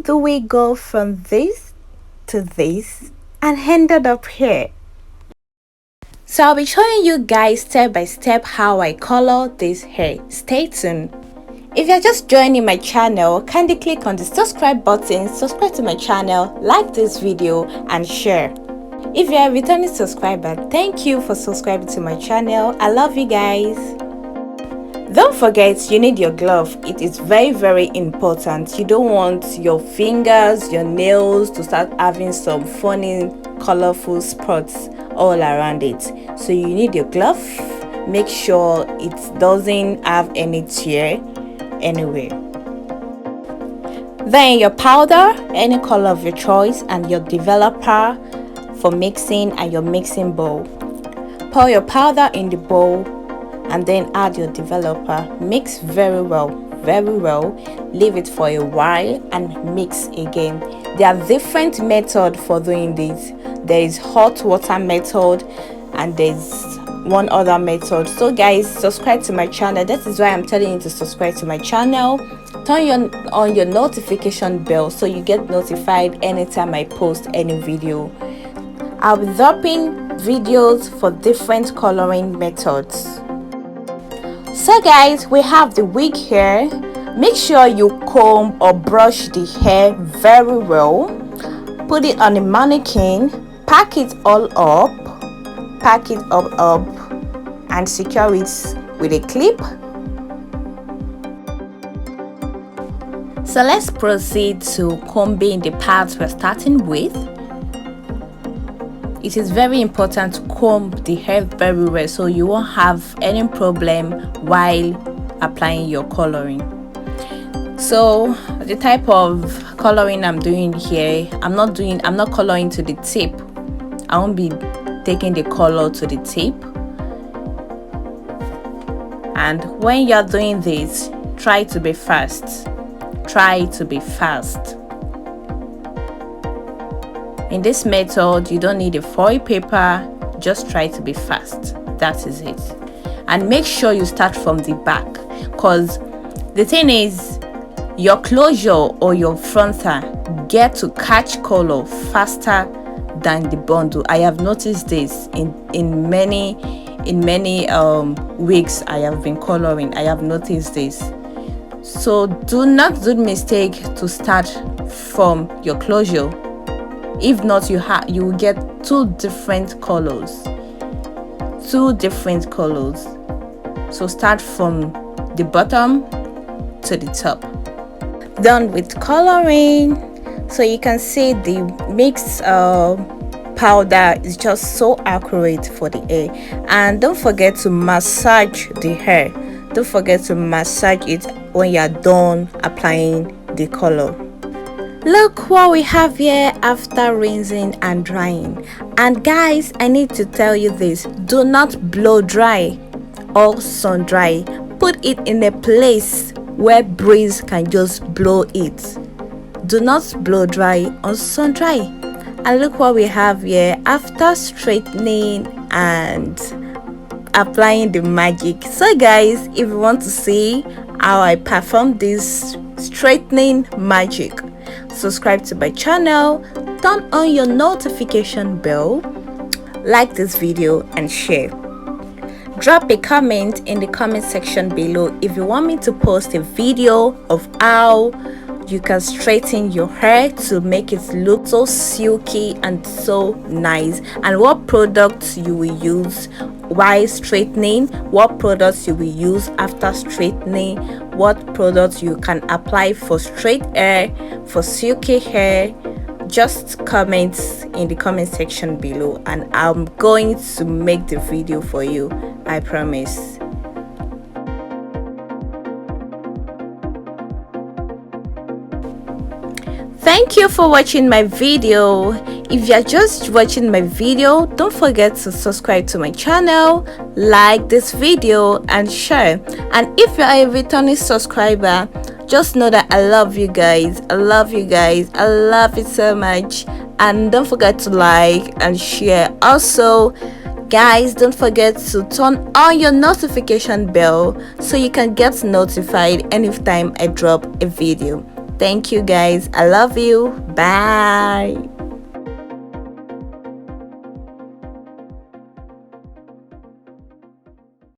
do we go from this to this and ended up here? So I'll be showing you guys step by step how I color this hair. Stay tuned. If you're just joining my channel, kindly click on the subscribe button, subscribe to my channel, like this video and share. If you're a returning subscriber, thank you for subscribing to my channel. I love you guys. Don't forget, you need your glove. It is very important. You don't want your fingers, your nails to start having some funny colorful spots all around it. So you need your glove. Make sure it doesn't have any tear anywhere. Then your powder, any color of your choice, and your developer for mixing, and your mixing bowl. Pour your powder in the bowl and then add your developer. Mix very well. Leave it for a while and mix again. There are different methods for doing this. There is hot water method and there's one other method. So guys, subscribe to my channel. That is why I'm telling you to subscribe to my channel. Turn on your notification bell so you get notified anytime I post any video. I'll be dropping videos for different coloring methods. So guys, we have the wig here. Make sure you comb or brush the hair very well. Put it on a mannequin, pack it all up, and secure it with a clip. So let's proceed to combing the parts we're starting with. It is very important to comb the hair very well so you won't have any problem while applying your coloring. So the type of coloring I'm doing here, I'm not coloring to the tip. I won't be taking the color to the tip. And when you're doing this, try to be fast. In this method, you don't need a foil paper, just try to be fast. That is it. And make sure you start from the back, because the thing is, your closure or your frontal get to catch color faster than the bundle. I have noticed this in many wigs I have been coloring. I have noticed this. So do not do the mistake to start from your closure. If not, you will get two different colors. So start from the bottom to the top. Done with coloring. So you can see the mixed powder is just so accurate for the hair. And don't forget to massage the hair. Don't forget to massage it when you are done applying the color. Look what we have here after rinsing and drying. And guys, I need to tell you this: do not blow dry or sun dry. Put it in a place where breeze can just blow it. Do not blow dry or sun dry. And look what we have here after straightening and applying the magic. So guys, if you want to see how I perform this straightening magic, subscribe to my channel, turn on your notification bell, like this video and share. Drop a comment in the comment section below if you want me to post a video of how you can straighten your hair to make it look so silky and so nice, and what products you will use while straightening, what products you will use after straightening, what products you can apply for straight hair, for silky hair. Just comment in the comment section below and I'm going to make the video for you, I promise. Thank you for watching my video. If you're just watching my video, don't forget to subscribe to my channel, like this video and share. And if you're a returning subscriber, just know that I love you guys. I love you so much. And don't forget to like and share. Also guys, don't forget to turn on your notification bell so you can get notified anytime I drop a video. Thank you guys. I love you. Bye.